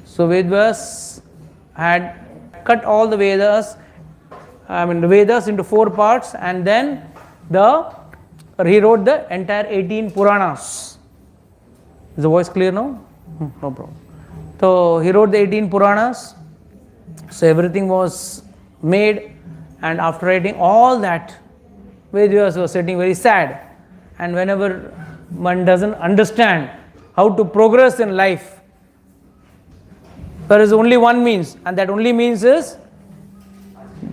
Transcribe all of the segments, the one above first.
So Vedas had cut all the Vedas, the Vedas into 4 parts, and then he wrote the entire 18 Puranas. Is the voice clear now? No problem. So he wrote the 18 Puranas. So everything was made, and after writing all that, Vedas was sitting very sad. And whenever one doesn't understand how to progress in life, there is only one means, and that only means is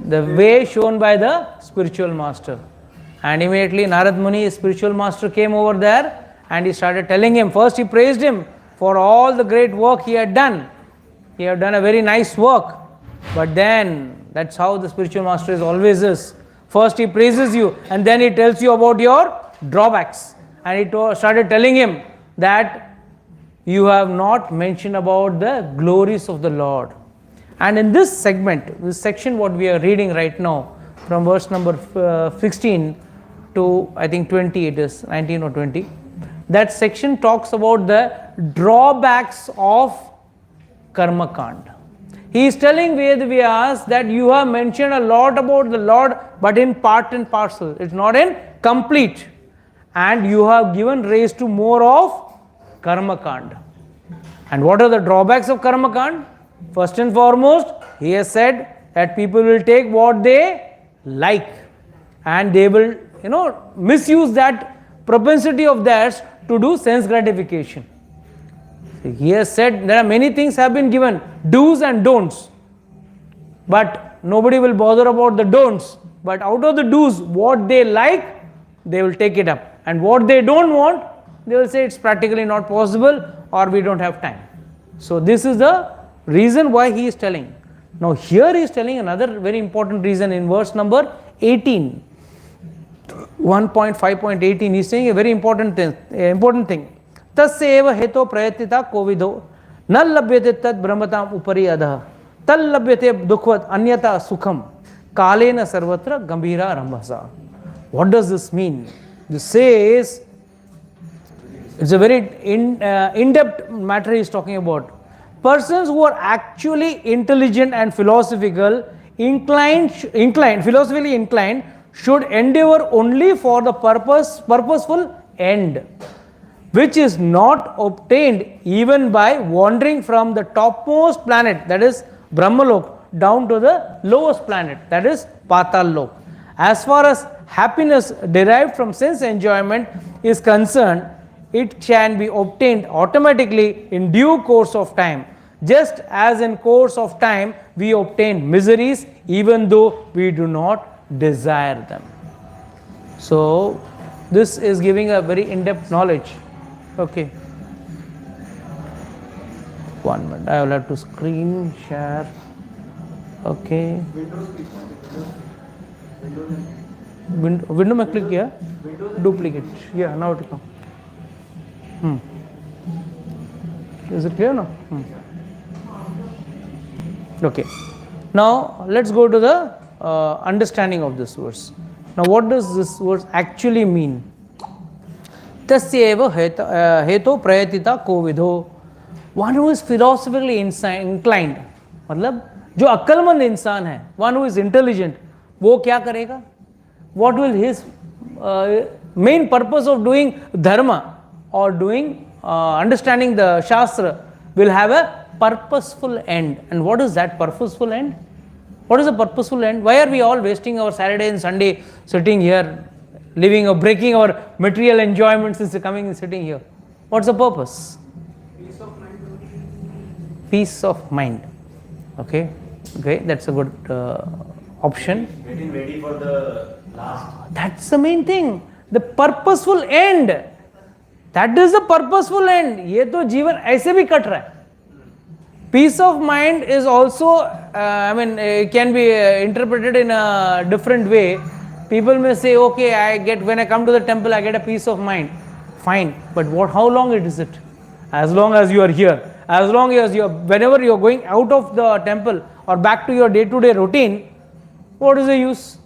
the way shown by the spiritual master. And immediately Narad Muni, his spiritual master, came over there and he started telling him. First he praised him for all the great work he had done. He had done a very nice work. But then, that's how the spiritual master always is. First he praises you, and then he tells you about your drawbacks. And he started telling him that you have not mentioned about the glories of the Lord. And in this segment, this section what we are reading right now, from verse number 16 to I think 20, it is 19 or 20, that section talks about the drawbacks of Karma Kand. He is telling Vedavyas that you have mentioned a lot about the Lord, but in part and parcel. It's not in complete. And you have given raise to more of Karma Kand. And what are the drawbacks of Karma Kand? First and foremost, he has said that people will take what they like, and they will, misuse that propensity of theirs to do sense gratification. He has said there are many things have been given, do's and don'ts, but nobody will bother about the don'ts. But out of the do's, what they like, they will take it up, and what they don't want, they will say it's practically not possible, or we don't have time. So this is the reason why he is telling. Now here he is telling another very important reason in verse number 18. 1.5.18, he is saying a very important thing. Tasyeva heto prayatita kovido na labhyate tad brahmatam upari adha tal labhyate dukhvat anyata sukham kalena sarvatra gambhira rambhasa. What does this mean? This says, it's a very in-depth matter he is talking about. Persons who are actually intelligent and philosophically inclined should endeavor only for the purposeful end, which is not obtained even by wandering from the topmost planet, that is Brahmalok, down to the lowest planet, that is Patal Lok. As far as happiness derived from sense enjoyment is concerned, it can be obtained automatically in due course of time, just as in course of time we obtain miseries even though we do not desire them. So this is giving a very in-depth knowledge. Okay. 1 minute. I will have to screen share. Okay. Window में click किया. Duplicate. Yeah, now it will come. Is it clear now? Okay. Now let's go to the understanding of this verse. Now what does this verse actually mean? Tasyeva heto prayatita kovidho. One who is philosophically inclined, मतलब जो अक्लमंद इंसान है, one who is intelligent, वो क्या करेगा? What will his main purpose of doing dharma or doing understanding the Shastra will have a purposeful end. And what is that purposeful end? What is the purposeful end? Why are we all wasting our Saturday and Sunday sitting here, living or breaking our material enjoyments since coming and sitting here? What's the purpose? Peace of mind. Peace of mind. Okay, that's a good option. Getting ready for the last. That's the main thing. The purposeful end. That is the purposeful end. ये तो जीवन ऐसे भी cut रहा है. Peace of mind is also, it can be interpreted in a different way. People may say, okay, when I come to the temple, I get a peace of mind. Fine, but how long is it? As long as you are here. As long as whenever you are going out of the temple or back to your day-to-day routine, what is the use?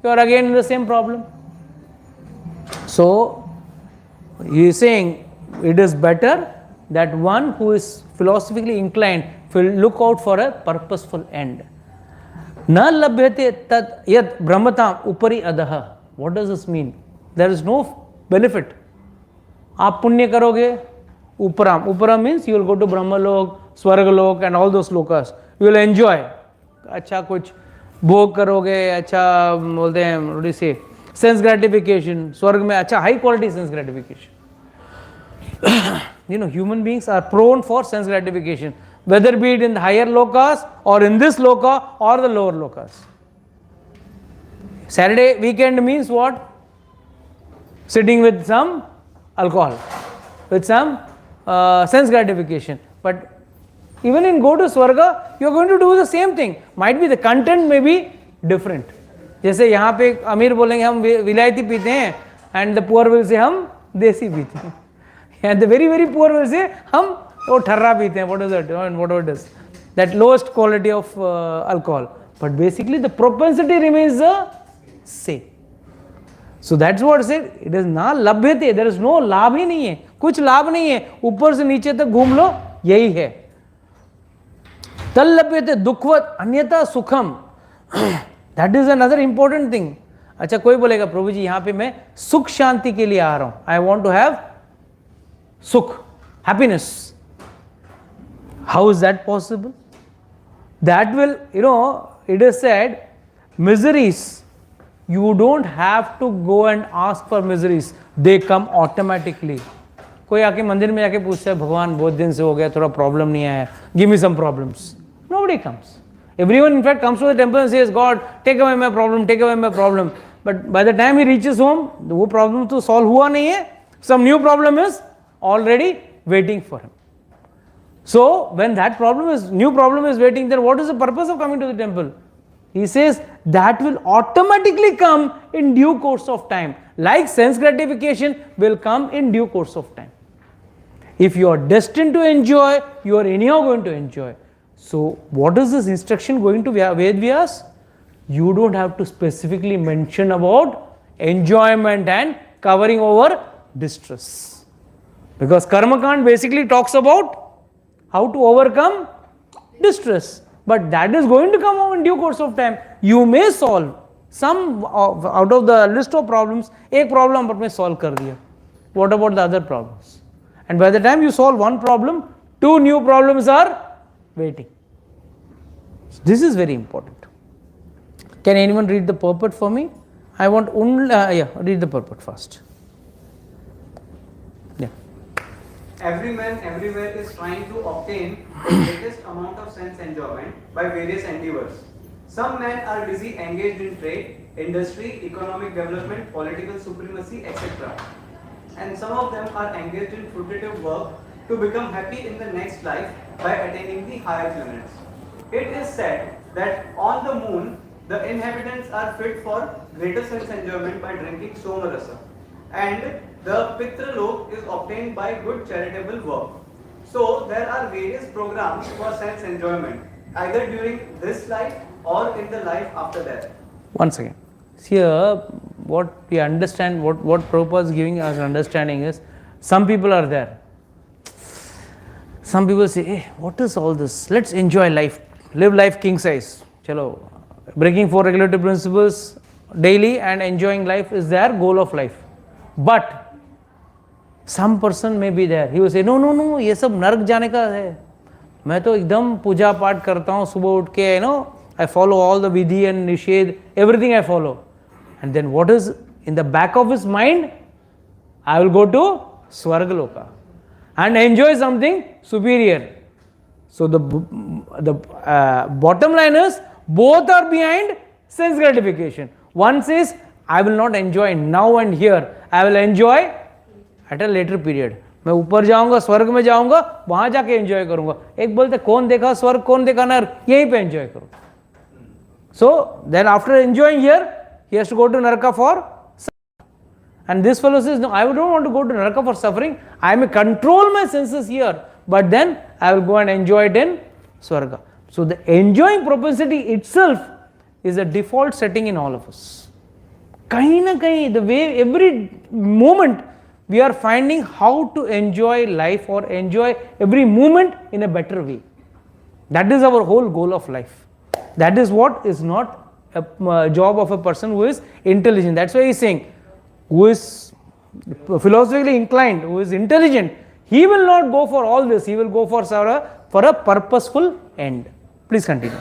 You are again in the same problem. So, he is saying it is better that one who is philosophically inclined, look out for a purposeful end. Na labhyate tat yat brahmatam upari adaha. What does this mean? There is no benefit. आप पुण्य करोगे, उपराम. Uparam means you will go to Brahmalok, Swargalok and all those lokas. You will enjoy. अच्छा कुछ भोग करोगे, अच्छा बोलते हैं, what do you say, sense gratification. स्वर्ग में अच्छा high quality sense gratification. You know, human beings are prone for sense gratification, whether be it in the higher lokas or in this loka or the lower lokas. Saturday weekend means what? Sitting with some alcohol, with some sense gratification. But even in go to Swarga, you are going to do the same thing. Might be the content may be different. जैसे यहाँ पे अमीर बोलेंगे हम विलायती पीते हैं, and the poor will say हम देसी पीते हैं. And the very very poor will say हम वो ठर्रा पीते हैं. What is that? And whatever it is, that lowest quality of alcohol. But basically the propensity remains the same. So that's what I said. It is ना लभ्यते. There is no लाभ ही नहीं है. कुछ लाभ नहीं है. ऊपर से नीचे तक घूम लो, यही है. तल्लभ्यते दुखवत अन्यथा सुखम. That is another important thing. अच्छा कोई बोलेगा प्रभु जी यहाँ पे मैं सुख शांति के लिए आ रहा हूँ. I want to have sukh, happiness. How is that possible? That will, you know, it is said, miseries, you don't have to go and ask for miseries. They come automatically. कोई आके मंदिर में जाके पूछता है भगवान बहुत दिन से हो गया थोड़ा प्रॉब्लम नहीं आया, give me some problems. Nobody comes. Everyone in fact comes to the temple and says, God, take away my problem, take away my problem. But by the time he reaches home, वो problem तो solve हुआ नहीं है. Some new problem is already waiting for him. So when that new problem is waiting, then what is the purpose of coming to the temple? He says that will automatically come in due course of time. Like sense gratification will come in due course of time. If you are destined to enjoy, you are anyhow going to enjoy. So what is this instruction going to Ved Vyas? You don't have to specifically mention about enjoyment and covering over distress. Because Karmakand basically talks about how to overcome distress. But that is going to come out in due course of time. You may solve some out of the list of problems. एक problem आपने solve कर दिया. What about the other problems? And by the time you solve one problem, 2 new problems are waiting. This is very important. Can anyone read the purport for me? I want only read the purport first. Yeah. Every man everywhere is trying to obtain the greatest amount of sense enjoyment by various endeavors. Some men are busy engaged in trade, industry, economic development, political supremacy, etc. And some of them are engaged in fruitive work to become happy in the next life by attaining the higher planets. It is said that on the moon, the inhabitants are fit for greater sense enjoyment by drinking Somarasa, and the Pitralok is obtained by good charitable work. So there are various programs for sense enjoyment, either during this life or in the life after death. Once again, here what we understand, what Prabhupada is giving us understanding is, some people are there. Some people say, hey, what is all this? Let's enjoy life. Live life king size. Chalo, breaking 4 regulatory principles daily and enjoying life is their goal of life. But some person may be there. He will say, no, ये सब नरक जाने का है. मैं तो एकदम पूजा पाठ करता हूँ सुबह उठ के, I follow all the vidhi and nished, everything I follow. And then what is in the back of his mind? I will go to Swargaloka and enjoy something superior. So the bottom line is, both are behind sense gratification. One says, I will not enjoy now and here. I will enjoy at a later period. मैं ऊपर जाऊंगा, स्वर्ग में जाऊंगा, वहां जाके enjoy करूंगा. एक बोलते कौन देखा स्वर्ग, कौन देखा नरक, यहीं पे एंजॉय करो. So then after enjoying here, he has to go to Naraka for suffering. And this fellow says, no, I don't want to go to Naraka for suffering. I may control my senses here, but then I will go and enjoy it in Swarga. So the enjoying propensity itself is a default setting in all of us. Kahin na kahin, the way every moment we are finding how to enjoy life or enjoy every moment in a better way. That is our whole goal of life. That is what is not a job of a person who is intelligent. That's why he is saying, who is philosophically inclined, who is intelligent, he will not go for all this. He will go for a purposeful end. Please continue.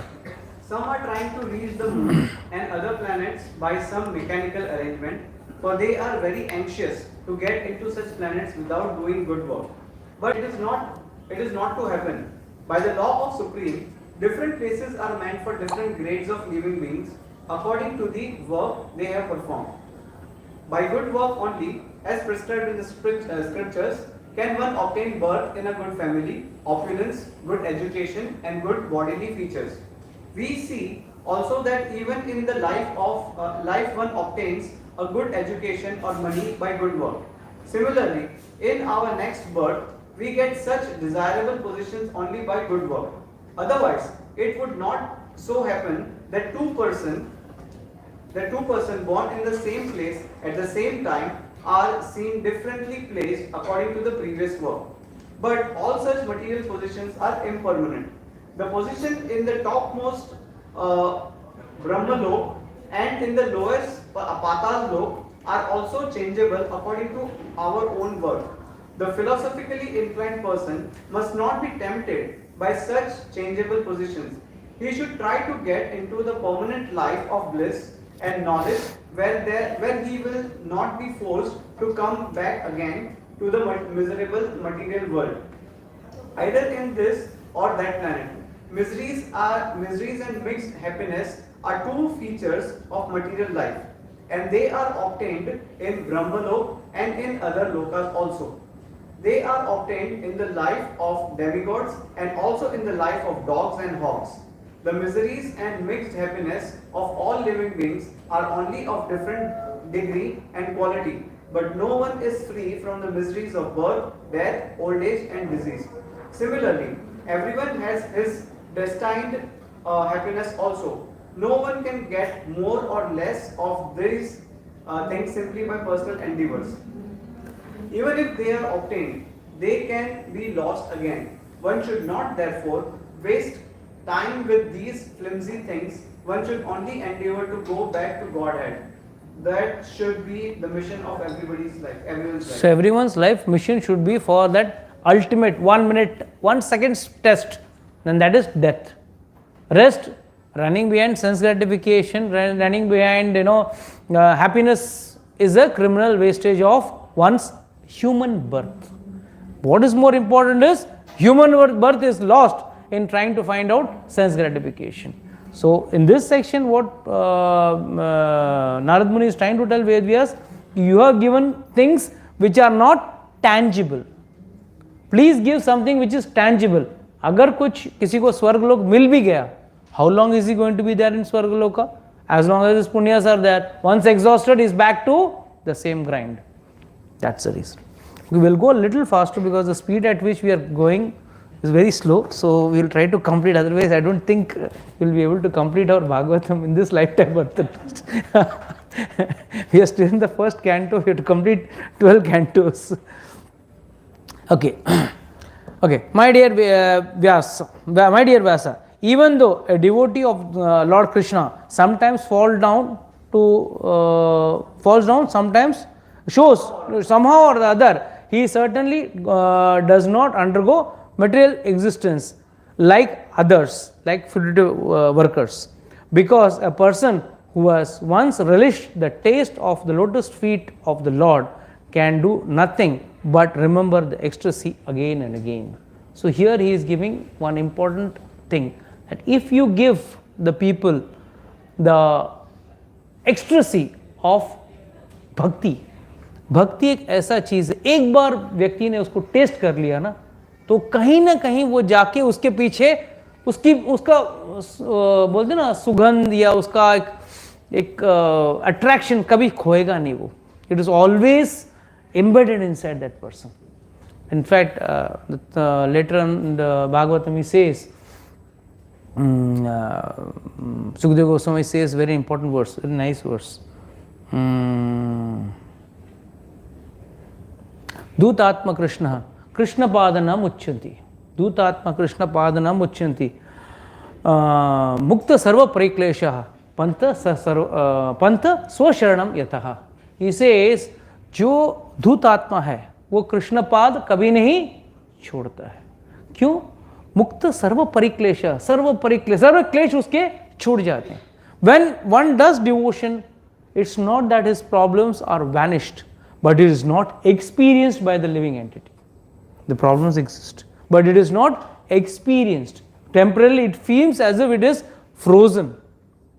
Some are trying to reach the moon and other planets by some mechanical arrangement, for they are very anxious to get into such planets without doing good work. But it is not to happen. By the law of Supreme, different places are meant for different grades of living beings according to the work they have performed. By good work only, as prescribed in the scriptures, can one obtain birth in a good family, opulence, good education, and good bodily features. We see also that even in the life one obtains a good education or money by good work. Similarly, in our next birth, we get such desirable positions only by good work. Otherwise, it would not so happen that two persons born in the same place at the same time are seen differently placed according to the previous work. But all such material positions are impermanent. The position in the topmost Brahmalok and in the lowest Patal Lok are also changeable according to our own work. The philosophically inclined person must not be tempted by such changeable positions. He should try to get into the permanent life of bliss and knowledge where he will not be forced to come back again to the miserable material world, either in this or that planet. Miseries and mixed happiness are two features of material life, and they are obtained in Brahmalok and in other lokas also. They are obtained in the life of demigods and also in the life of dogs and hogs. The miseries and mixed happiness of all living beings are only of different degree and quality, but no one is free from the miseries of birth, death, old age and disease. Similarly, everyone has his destined happiness also. No one can get more or less of these things simply by personal endeavors. Even if they are obtained, they can be lost again. One should not therefore waste time with these flimsy things. One should only endeavor to go back to Godhead. That should be the mission of everybody's life, everyone's life. So everyone's life mission should be for that ultimate 1 minute, 1 second test, then that is death. Rest, running behind sense gratification, running behind happiness is a criminal wastage of one's human birth. What is more important is human birth is lost in trying to find out sense gratification. So in this section, what Narad Muni is trying to tell Vedvyas, you are given things which are not tangible. Please give something which is tangible. अगर कुछ किसी को स्वर्गलोक मिल भी गया, how long is he going to be there in Swargaloka? As long as his punyas are there. Once exhausted, he is back to the same grind. That's the reason. We will go a little faster because the speed at which we are going is very slow. So we will try to complete. Otherwise, I don't think we will be able to complete our Bhagavatam in this lifetime. We are still in the first canto. We have to complete 12 cantos. Okay. Okay. My dear Vyasa, even though a devotee of Lord Krishna sometimes falls down, sometimes shows somehow or the other, he certainly does not undergo material existence like others, like fruitive workers, because a person who has once relished the taste of the lotus feet of the Lord can do nothing but remember the ecstasy again and again. So here he is giving one important thing, that if you give the people the ecstasy of bhakti, भक्ति एक ऐसा चीज है, एक बार व्यक्ति ने उसको test कर लिया ना, तो कहीं ना कहीं वो जाके उसके पीछे उसका बोलते ना सुगंध या उसका एक अट्रैक्शन कभी खोएगा नहीं वो. It is always embedded inside that person. In fact, later on the Bhagavatam he says, Sukadeva Goswami says very important verse, very nice verse. Dutatma Krishna, Krishna Padanam Uchyanti. Dutatma Krishna Padanam Uchyanti. मुक्त सर्व परिक्लेशः पंथ स्वशरणम यतः. He says जो धूतात्मा है वो कृष्णपाद कभी नहीं छोड़ता है. क्यों? मुक्त सर्व परिक्लेश, सर्व क्लेश उसके छूट जाते हैं. When one does devotion, it's not that his problems are vanished, but it is not experienced by the living entity. The problems exist, but it is not experienced. Temporarily it feels as if it is frozen.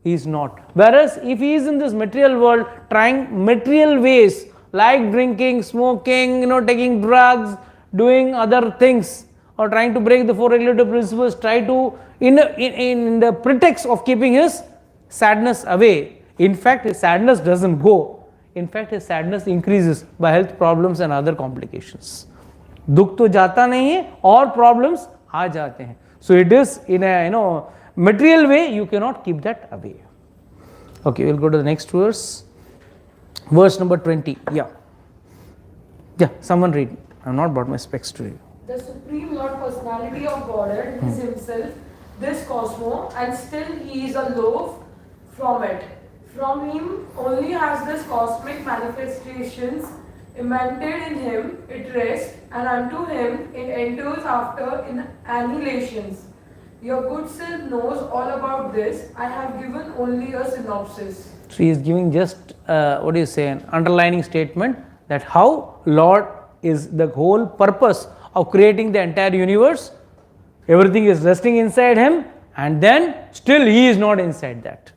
He is not. Whereas if he is in this material world trying material ways like drinking, smoking, taking drugs, doing other things, or trying to break the four regulative principles, try to in the pretext of keeping his sadness away. In fact, his sadness doesn't go. In fact, his sadness increases by health problems and other complications. दुख तो जाता नहीं है और problems आ जाते हैं. So it is in a material way you cannot keep that away. Okay, we'll go to the next verse. Verse number 20. Yeah, someone read. I've not brought my specs to you. The Supreme Lord Personality of Godhead is Himself, this cosmos, and still He is aloof from it. From Him only has this cosmic manifestations emanated in Him, it rests, and unto Him it enters after in annihilations. Your good self knows all about this. I have given only a synopsis. So he is giving just an underlining statement that how Lord is the whole purpose of creating the entire universe. Everything is resting inside Him, and then still He is not inside that.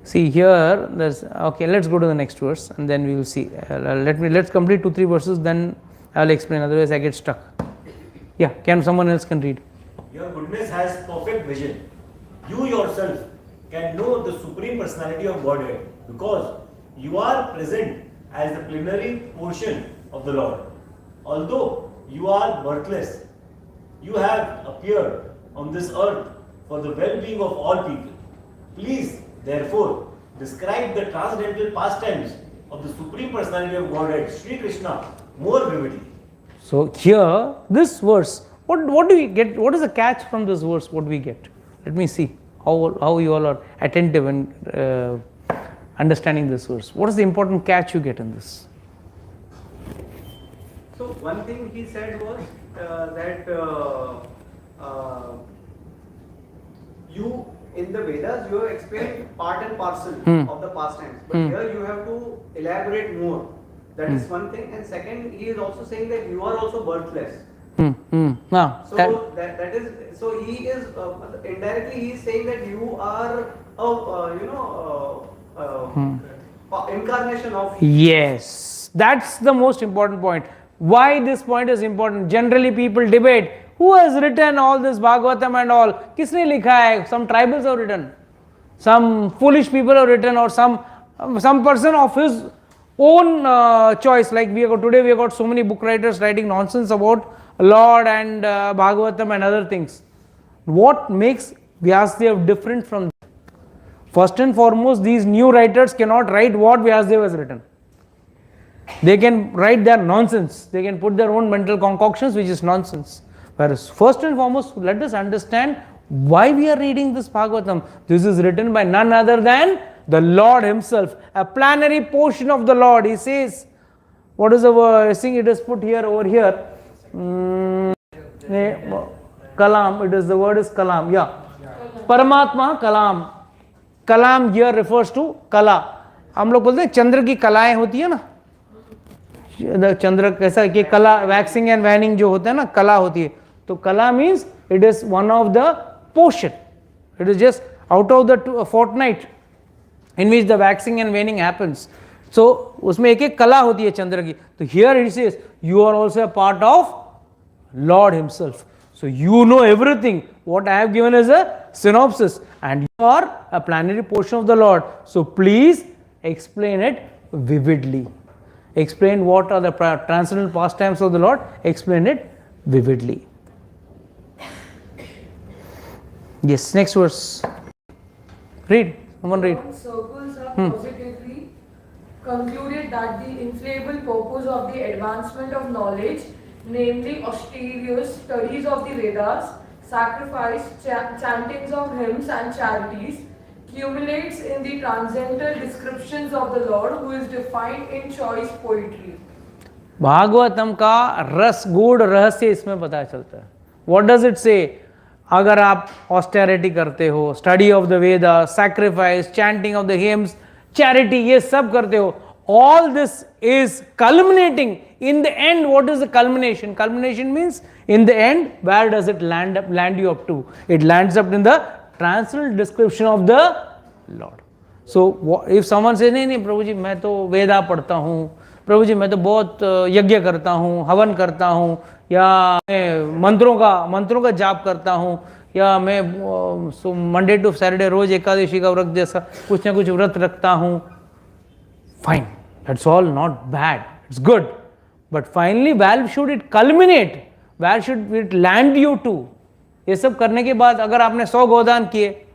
See here, let's go to the next verse and then we will see. Let's complete 2-3 verses, then I will explain, otherwise I get stuck. Yeah, someone else can read. Your goodness has perfect vision. You yourself can know the Supreme Personality of Godhead because you are present as the plenary portion of the Lord. Although you are birthless, you have appeared on this earth for the well-being of all people. Please, therefore, describe the transcendental pastimes of the Supreme Personality of Godhead, Sri Krishna, more vividly. So here, this verse, what do we get? What is the catch from this verse? What do we get? Let me see how you all are attentive and understanding this verse. What is the important catch you get in this? So one thing he said was that you in the Vedas you have explained part and parcel of the pastimes, but here you have to elaborate more. That is one thing, and second, he is also saying that you are also birthless. So that is so he is indirectly he is saying that you are incarnation of. Yes, that's the most important point. Why this point is important? Generally people debate who has written all this Bhagavatam and all. Kisne likha hai? Some tribals have written, some foolish people have written, or some person of his own choice. Like today we have got so many book writers writing nonsense about Lord and Bhagavatam and other things. What makes Vyasadeva different from them? First and foremost, these new writers cannot write what Vyasadeva has written. They can write their nonsense. They can put their own mental concoctions, which is nonsense. Whereas first and foremost, let us understand why we are reading this Bhagavatam. This is written by none other than the Lord Himself, a plenary portion of the Lord. He says, what is the word? I think it is put here over here. Kalam. It is the word is kalam. Yeah. Paramatma kalam. Kalam here refers to kala. हम लोग बोलते हैं चंद्र की कलाएं होती है ना. चंद्र कैसा कि कला वैक्सिंग एंड वैनिंग जो होता है ना, कला होती है. तो kala means it is one of the portion. It is just out of the fortnight in which the waxing and waning happens. So उसमें एक एक कला होती है चंद्र की. तो here it says you are also a part of Lord Himself. So you know everything. What I have given is a synopsis, and you are a planetary portion of the Lord. So please explain it vividly. Explain what are the transcendental pastimes of the Lord. Explain it vividly. Yes, next verse. Read. Someone read. Circles have positively concluded that the infallible purpose of the advancement of knowledge, namely austerious studies of the Vedas, sacrifice, chantings of hymns and charities, culminates in the transcendental descriptions of the Lord who is defined in choice poetry. Bhagavatam का रस गूढ़ रहस्य इसमें पता चलता है. What does it say? अगर आप ऑस्टेरिटी करते हो, study of the Veda, sacrifice, chanting of the hymns, charity, ये सब करते हो, all this is culminating in the end. What is the culmination? Culmination means in the end, where does it land you up to? It lands up in the transcendental description of the Lord. So if someone says नहीं नहीं प्रभु जी मैं तो वेदा पढ़ता हूँ, प्रभु जी मैं तो बहुत यज्ञ करता हूँ, हवन करता हूँ, या मैं मंत्रों का जाप करता हूँ, या मैं मंडे टू सैटरडे रोज एकादशी का व्रत जैसा कुछ ना कुछ व्रत रखता हूँ, fine, that's all not bad, it's good, but finally where should it culminate, where should it land you to? ये सब करने के बाद अगर आपने 100 गोदान किए,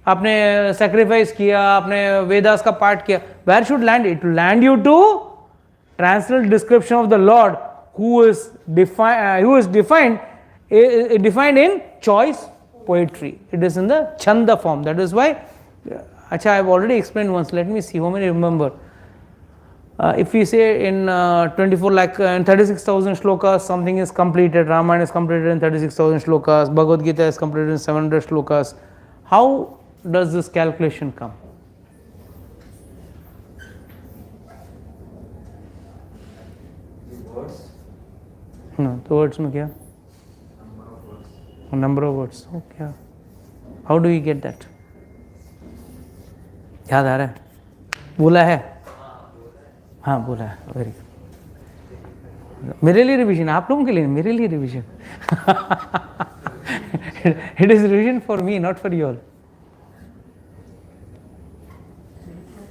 आपने सेक्रीफाइस किया, आपने वेदास का पाठ किया, where should land it? Land you to translate description of the lord who is defined in choice poetry. It is in the chanda form. That is why, acha, I have already explained once. Let me see how many remember. If we say in 24 lakh and 36,000 shlokas, something is completed. Ramayana is completed in 36,000 shlokas. Bhagavad Gita is completed in 700 shlokas. How does this calculation come? No, तो words में क्या? Number of words. ओ क्या? How do you get that? याद आ रहा है? बोला है? हाँ बोला है. Very good. मेरे लिए रिवीजन, आप लोगों के लिए, मेरे लिए revision. It is revision for me, not for you all.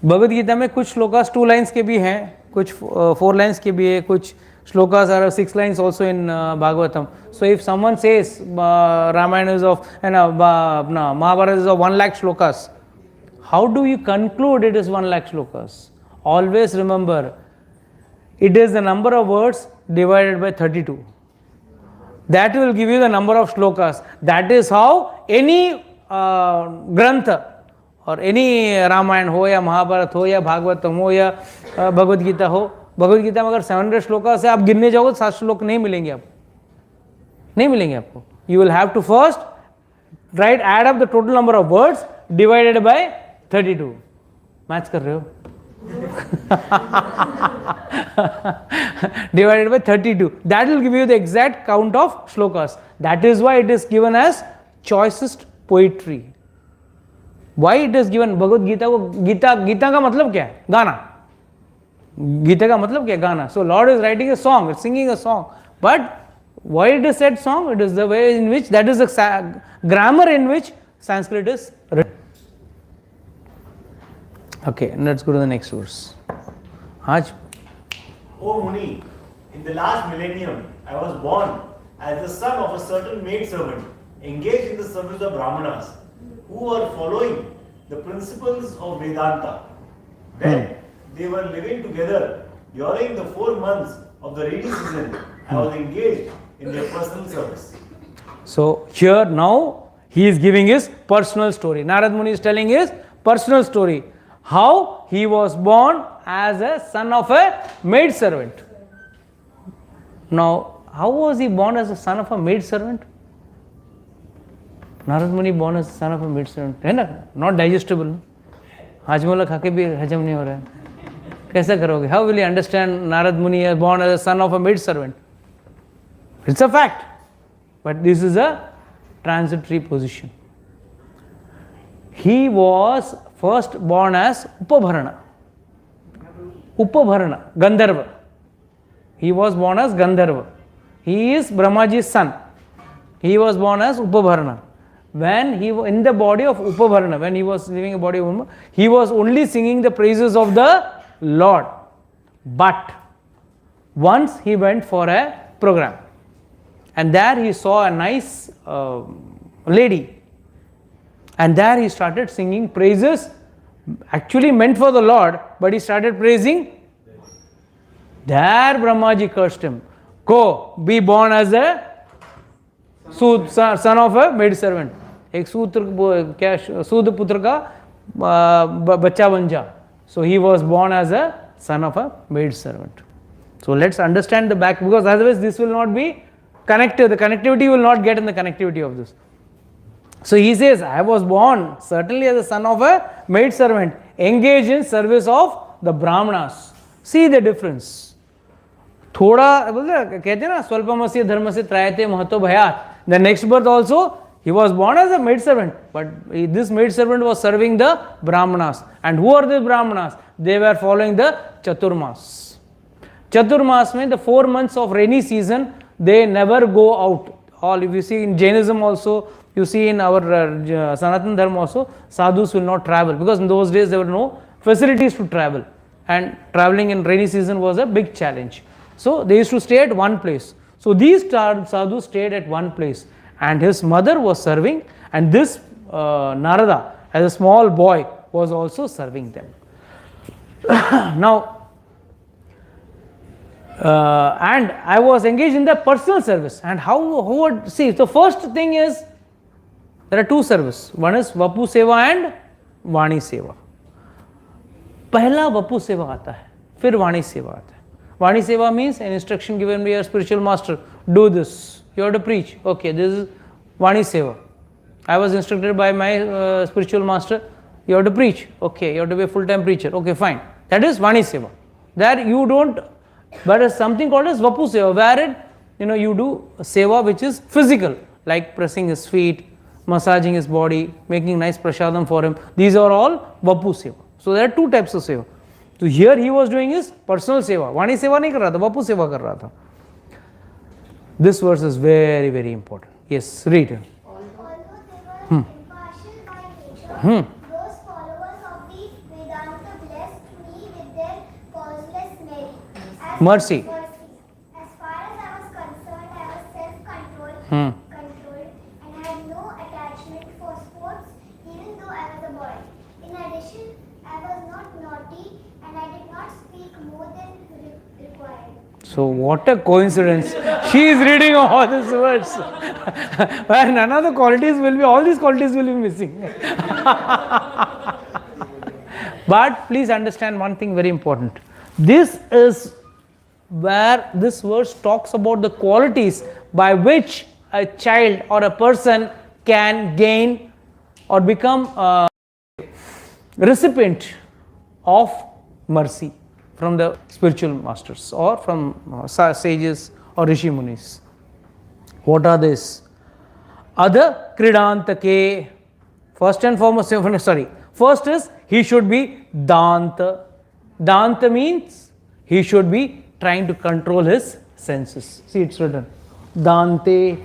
Bhagavad Gita में कुछ श्लोकास 2 लाइन्स के भी हैं, कुछ 4 लाइन्स के भी है, कुछ shlokas are 6 lines also in Bhagavatam. So if someone says Ramayana is of Mahabharata is of 1 lakh shlokas, how do you conclude it is 1 lakh shlokas? Always remember, it is the number of words divided by 32. That will give you the number of shlokas. That is how any grantha or any Ramayana हो या महाभारत हो या भागवतम हो या भगवद गीता हो, भगवद गीता में अगर 700 श्लोका से आप गिनने जाओगे तो 7 श्लोक नहीं मिलेंगे आपको, नहीं मिलेंगे आपको. You will have to first write add up the total number of words divided by 32. Match कर रहे हो? Divided by 32. That will give you the exact count of shlokas. That is why it is given as choicest poetry. Why it is given? Bhagavad Gita को, गीता का मतलब क्या है? गाना. गीता का मतलब क्या? गाना. So lord is writing a song, singing a song, but why it is said song? It is the way in which, that is the grammar in which Sanskrit is written. Okay, let's go to the next verse. Haj. O Muni, in the last millennium, I was born as the son of a certain maidservant engaged in the service of Brahmanas who were following the principles of Vedanta. When they were living together during the 4 months of the rainy season, I was engaged in their personal service. So here now he is giving his personal story. Narad Muni is telling his personal story. How he was born as a son of a maid servant. Now, how was he born as a son of a maid servant? Narad Muni born as a son of a maid servant. है ना? Not digestible. Hajmola खा के भी हजम नहीं हो रहा है. कैसा करोगे? How will you understand Narad Muni is born as a son of a maid servant? It's a fact, but this is a transitory position. He was first born as Upabharana, Gandharva. He was born as Gandharva. He is Brahmaji's son. He was born as Upabharana. When he was in the body of Upabharana, when he was living a body of Uma, he was only singing the praises of the Lord. But once he went for a program, and there he saw a nice lady, and there he started singing praises actually meant for the Lord, but he started praising. There Brahmaji cursed him. Go, be born as a son of a maid servant. एक सूत्र क्या सूद पुत्र का बच्चा बन जा. So he was born as a son of a maid servant. So let's understand the back, because otherwise this will not be connected. The connectivity will not get in the connectivity of this. So he says, I was born certainly as a son of a maid servant, engaged in service of the Brahmanas. See the difference. थोड़ा बोलते कहते हैं ना स्वल्पमस्य धर्मस्य त्रायते महतो भयात्. The next birth also he was born as a maid servant, but this maid servant was serving the Brahmanas. And who are the Brahmanas? They were following the Chaturmas. Chaturmas means the 4 months of rainy season, they never go out. All, if you see in Jainism also, you see in our Sanatana Dharma also, sadhus will not travel, because in those days there were no facilities to travel, and traveling in rainy season was a big challenge. So they used to stay at one place. So these sadhus stayed at one place, and his mother was serving, and this Narada as a small boy was also serving them. Now, and I was engaged in the personal service. And how would see? The first thing is there are two services. One is Vapu Seva and Vani Seva. पहला Vapu Seva आता है, फिर Vani Seva आता है. Vani Seva means an instruction given by your spiritual master. Do this. You have to preach. Okay, this is Vani Seva. I was instructed by my spiritual master. You have to preach. Okay, you have to be a full-time preacher. Okay, fine. That is Vani Seva. There you don't. But there's something called as Vapu Seva, wherein you do Seva which is physical, like pressing his feet, massaging his body, making nice prasadam for him. These are all Vapu Seva. So there are two types of Seva. So here he was doing his personal Seva. Vani Seva nahi kar raha tha, Vapu Seva kar raha tha. This verse is very, very important. Yes, read. Although they were impartial by nature, those followers of the Vedanta blessed me with their causeless mercy. As far as I was concerned, I was self-controlled, and had no attachment for sports, even though I was a boy. In addition, I was not naughty, and I did not speak more than required. So what a coincidence. She is reading all these words. Where none of the qualities will be, all these qualities will be missing. But please understand one thing very important. This is where this verse talks about the qualities by which a child or a person can gain or become a recipient of mercy from the spiritual masters or from sages or rishi munis. What are these? Ada kridantake. First and foremost, first is he should be danta. Danta means he should be trying to control his senses. See, it's written Dante,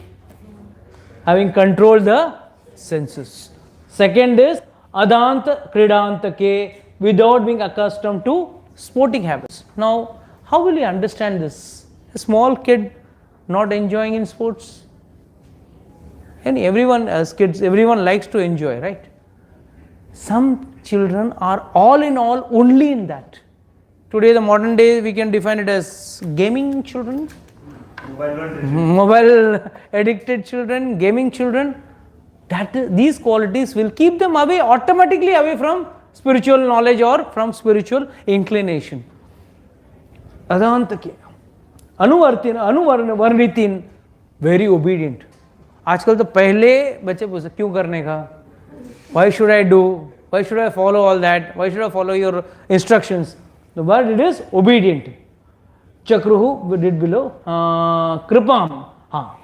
having controlled the senses. Second is Adanta Kridantake, without being accustomed to sporting habits. Now, how will you understand this? A small kid not enjoying in sports? And everyone, as kids, everyone likes to enjoy, right? Some children are all in all only in that. Today, the modern day, we can define it as gaming children, mobile addicted children, gaming children. These qualities will keep them away, automatically away from spiritual knowledge or from spiritual inclination. Adantake, anuvarnitin, very obedient. आजकल तो पहले बच्चे पूछते क्यों करने का? Why should I do? Why should I follow all that? Why should I follow your instructions? The word it is obedient. Chakruhu, we did below. Kripam.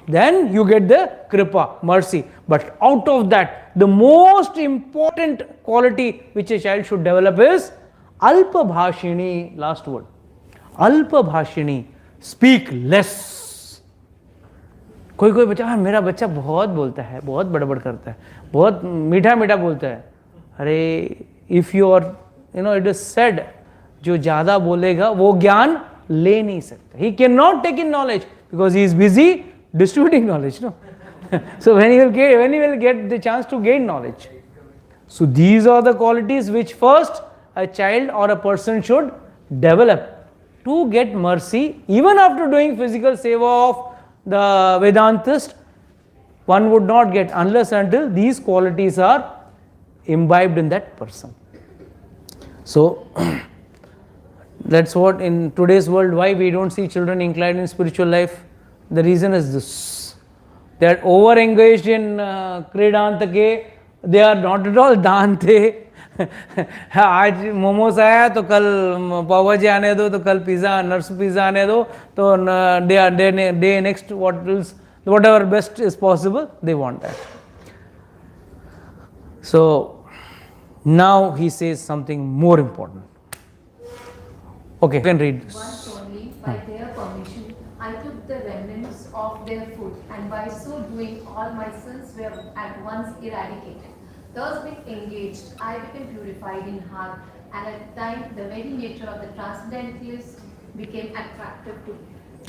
Then you get the kripa, mercy. But out of that, the most important quality which a child should develop is alpa bhashini. Last word. Alpa bhashini. Speak less. कोई कोई बच्चा मेरा बच्चा बहुत बोलता है, बहुत बड़बड़ करता है, बहुत मीठा मीठा बोलता है. अरे if you are it is said जो ज़्यादा बोलेगा वो ज्ञान ले नहीं सकता. He can not take in knowledge because he is busy distributing knowledge. No so when he will get the chance to gain knowledge. So these are the qualities which first a child or a person should develop to get mercy. Even after doing physical seva of the Vedantist, one would not get unless until these qualities are imbibed in that person. So that's what in today's world, why we don't see children inclined in spiritual life. The reason is this: they are over engaged in kridantake. They are not at all dante. आज मोमोस आया तो कल पाव भाजी आने दो, तो कल pizza nurse pizza आने दो, तो day next whatever best is possible, they want that. So now he says something more important. Okay, you can read this. Once only, by their permission, I took the remnants of their food, and by so doing, all my sins were at once eradicated. Thus being engaged, I became purified in heart, and at times the very nature of the transcendentalist became attractive to me.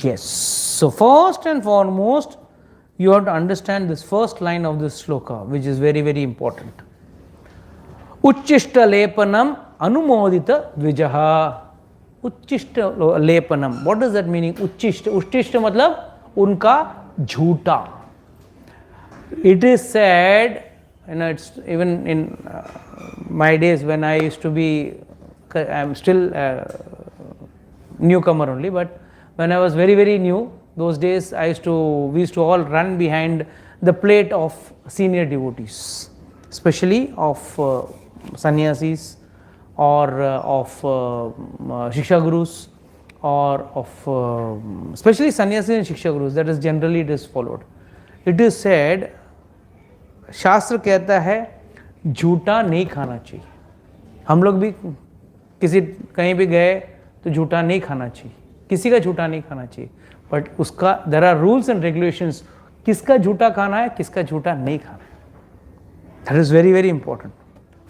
Yes. So first and foremost, you have to understand this first line of this sloka, which is very, very important. Uchchishta lepanam anumodita dvijaha. Uchchishta lepanam. What does that mean? Uchchishta. Uchchishta matlab unka jhoota. It is said, it's even in my days when I used to be, I am still a newcomer only, but when I was very, very new, those days we used to all run behind the plate of senior devotees, especially of sannyasis or of shiksha gurus, or of especially sannyasis and shiksha gurus. That is generally it is followed. It is said, शास्त्र कहता है झूठा नहीं खाना चाहिए. हम लोग भी किसी कहीं भी गए तो झूठा नहीं खाना चाहिए, किसी का झूठा नहीं खाना चाहिए. बट उसका there are rules and regulations, किसका झूठा खाना है, किसका झूठा नहीं खाना है. That is very very important.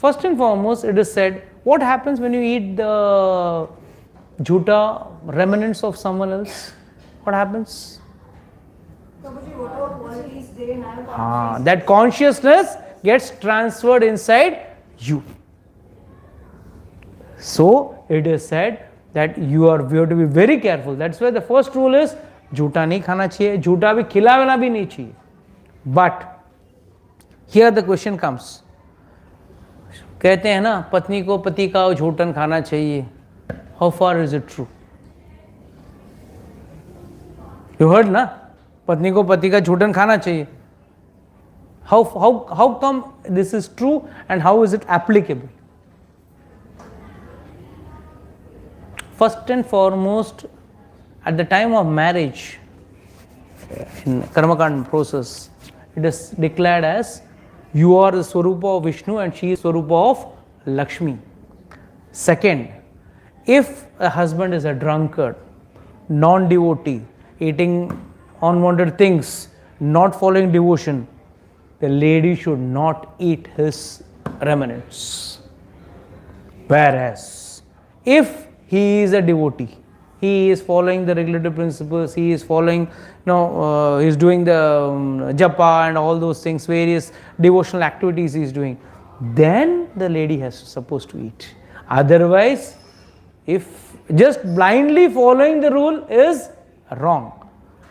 First and foremost, it is said what happens when you eat the झूठा remnants of someone else. What happens? That consciousness gets transferred inside you. So it is said that we have to be very careful. That's why the first rule is झूठा नहीं खाना चाहिए, झूठा भी खिलाना भी नहीं चाहिए. But here the question comes. कहते हैं ना, पत्नी को पति का झूठन खाना चाहिए. How far is it true? You heard ना, पत्नी को पति का झूठन खाना चाहिए. How come this is true and how is it applicable? First and foremost, at the time of marriage, in Karmakand process, it is declared as you are the Swarupa of Vishnu and she is Swarupa of Lakshmi. Second, if a husband is a drunkard, non-devotee, eating unwanted things, not following devotion, the lady should not eat his remnants. Whereas, if he is a devotee, he is following the regulative principles, he is following, he is doing the japa and all those things, various devotional activities he is doing, then the lady has supposed to eat. Otherwise, if just blindly following the rule is wrong.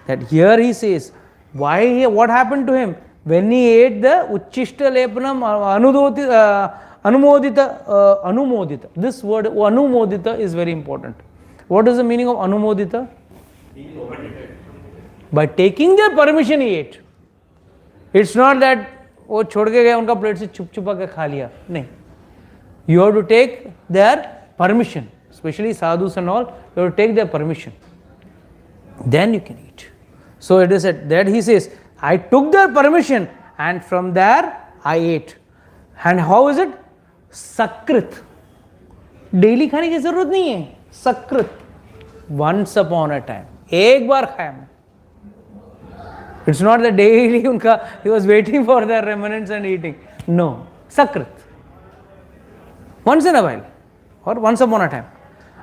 That here he says, what happened to him? When he ate the uchchishta lepanam anumodita. This word anumodita is very important. What is the meaning of anumodita? By taking their permission he ate. It's not that वो छोड़ के गए उनका plate से छुप छुपा के खा लिया. नहीं. You have to take their permission. Especially sadhus and all, you have to take their permission. Then you can eat. So it is said that he says, I took their permission and from there I ate. And how is it? Sakrit. Daily खाने की जरूरत नहीं है. Sakrit. Once upon a time. एक बार खाया मैं. It's not that daily उनका he was waiting for their remnants and eating. No. Sakrit. Once in a while or once upon a time.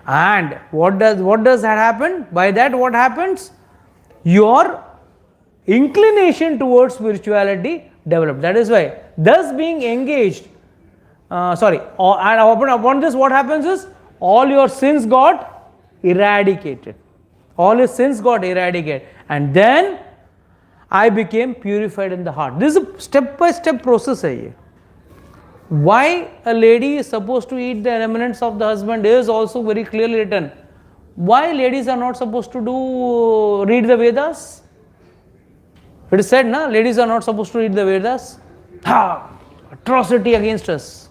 And what does that happen? By that what happens? Your inclination towards spirituality developed. That is why, thus being engaged, and upon this what happens is, all your sins got eradicated. All his sins got eradicated. And then, I became purified in the heart. This is a step-by-step process. Why a lady is supposed to eat the remnants of the husband is also very clearly written. Why ladies are not supposed to read the Vedas? It is said, na, ladies are not supposed to read the Vedas. Atrocity against us.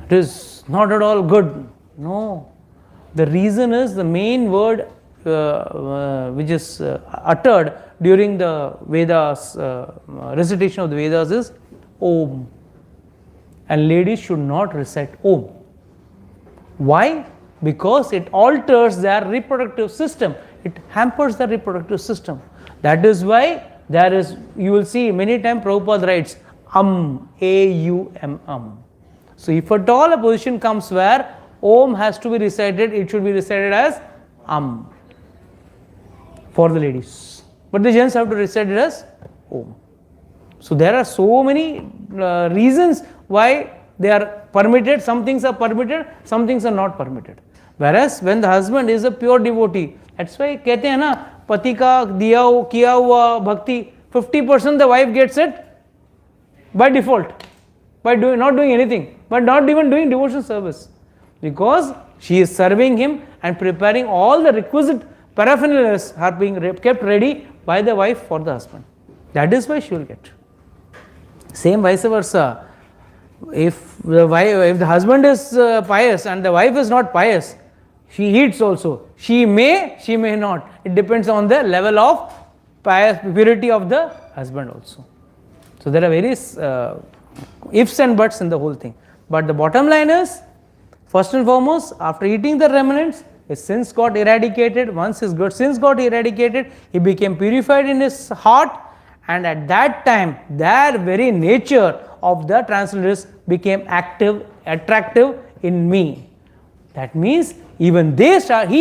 It is not at all good. No. The reason is the main word which is uttered during the Vedas, recitation of the Vedas is Om. And ladies should not recite Om. Why? Because it alters their reproductive system. It hampers the reproductive system. That is why there is, you will see many times Prabhupada writes A-U-M. So if at all a position comes where Om has to be recited, it should be recited as for the ladies. But the gents have to recite it as Om. So there are so many reasons why they are permitted. Some things are permitted, some things are not permitted. Whereas when the husband is a pure devotee, that's why कहते हैं ना, पति का किया हुआ भक्ति 50% the wife gets it by default, by not doing anything, but not even doing devotional service, because she is serving him and preparing all the requisite paraphernalia are being kept ready by the wife for the husband. That is why she will get. Same vice versa. If the husband is pious and the wife is not pious, she eats also. She may not. It depends on the level of purity of the husband also. So there are various ifs and buts in the whole thing. But the bottom line is, first and foremost, after eating the remnants, his sins got eradicated. Once his good sins got eradicated, he became purified in his heart, and at that time, their very nature of the transcendentalists became active, attractive in me. That means even he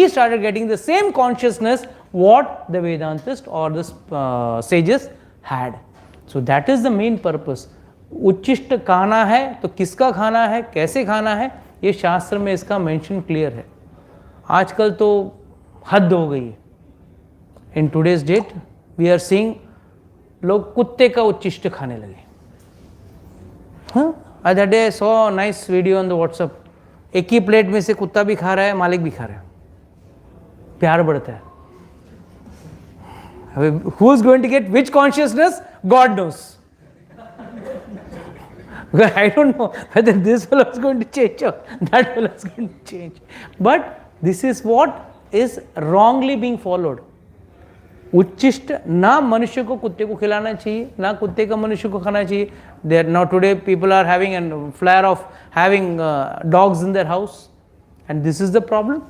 started getting the same consciousness what the Vedantist or the sages had. So that is the main purpose. उच्चिष्ट खाना है तो किसका खाना है, कैसे खाना है, ये शास्त्र में इसका मेंशन क्लियर है. आजकल तो हद हो गई है. In today's date we are seeing लोग कुत्ते का उच्चिष्ट खाने लगे. That day saw nice video on the WhatsApp. एक ही प्लेट में से कुत्ता भी खा रहा है, मालिक भी खा रहा है. प्यार बढ़ता है. Who is going to get which consciousness? God knows. I don't know whether this fellow is going to change or that fellow is going to change. But this is what is wrongly being followed. उच्चिष्ट ना मनुष्य को कुत्ते को खिलाना चाहिए, ना कुत्ते का मनुष्य को खाना चाहिए. There now today people are having a flair of having dogs in their house, and this is the problem.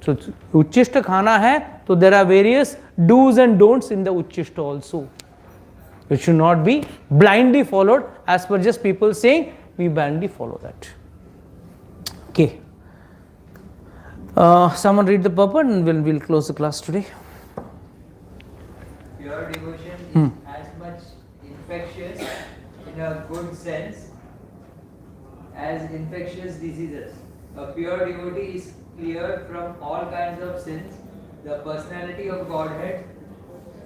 So उच्चिष्ट खाना है तो there are various do's and don'ts in the उच्चिष्ट also. It should not be blindly followed as per just people saying we blindly follow that. Okay. Someone read the purport and we'll close the class today. Pure devotion is as much infectious in a good sense as infectious diseases. A pure devotee is cleared from all kinds of sins. The personality of Godhead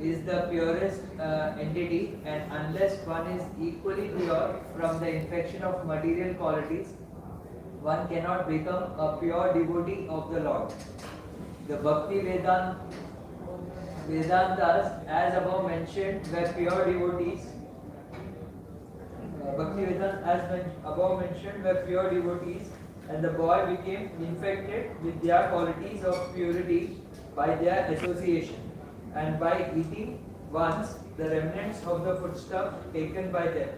is the purest entity, and unless one is equally pure from the infection of material qualities, one cannot become a pure devotee of the Lord. The Bhakti Vedantas, as above mentioned, were pure devotees. Bhakti Vedantas, as above mentioned, were pure devotees, and the boy became infected with their qualities of purity by their association, and by eating once the remnants of the foodstuff taken by them.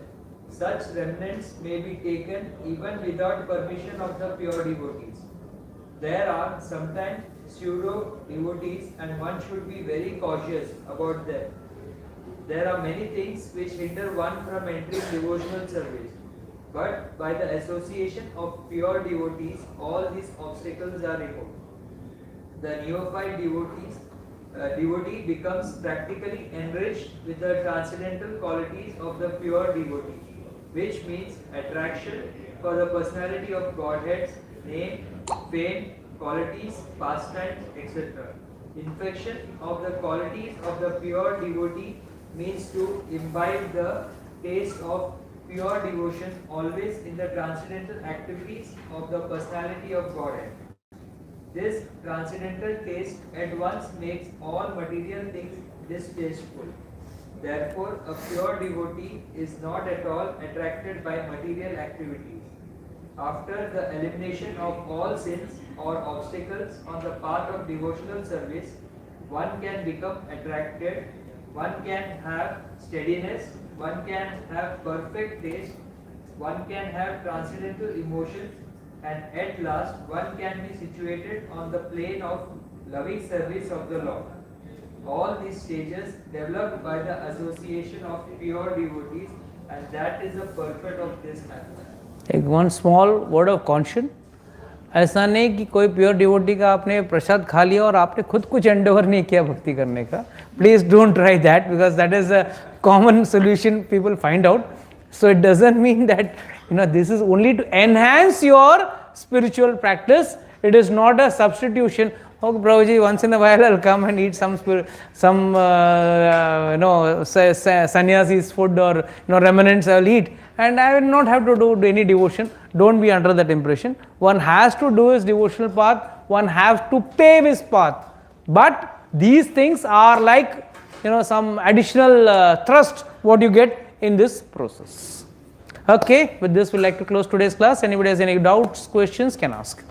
Such remnants may be taken even without permission of the pure devotees. There are sometimes pseudo devotees, and one should be very cautious about them. There are many things which hinder one from entering devotional service, but by the association of pure devotees, all these obstacles are removed. The neophyte devotee becomes practically enriched with the transcendental qualities of the pure devotee, which means attraction for the personality of Godhead's name, fame, qualities, pastimes, etc. Infection of the qualities of the pure devotee means to imbibe the taste of pure devotion always in the transcendental activities of the personality of Godhead. This transcendental taste at once makes all material things distasteful. Therefore, a pure devotee is not at all attracted by material activities. After the elimination of all sins or obstacles on the path of devotional service, one can become attracted, one can have steadiness, one can have perfect taste, one can have transcendental emotions, and at last one can be situated on the plane of loving service of the Lord. All these stages developed by the association of pure devotees, and that is the purport of this matter. एक one small word of कॉन्शन, ऐसा नहीं कि कोई pure devotee का आपने प्रसाद खा लिया और आपने खुद कुछ एंडेवर नहीं किया भक्ति करने का. Please don't try that because that is a common solution people find out. So it doesn't mean that this is only to enhance your spiritual practice. It is not a substitution. Oh, Prabhuji, once in a while I'll come and eat some sannyasi's food or remnants I'll eat, and I will not have to do any devotion. Don't be under that impression. One has to do his devotional path. One has to pave his path. But these things are like some additional thrust what you get in this process. Okay, with this we'd like to close today's class. Anybody has any doubts, questions, can ask.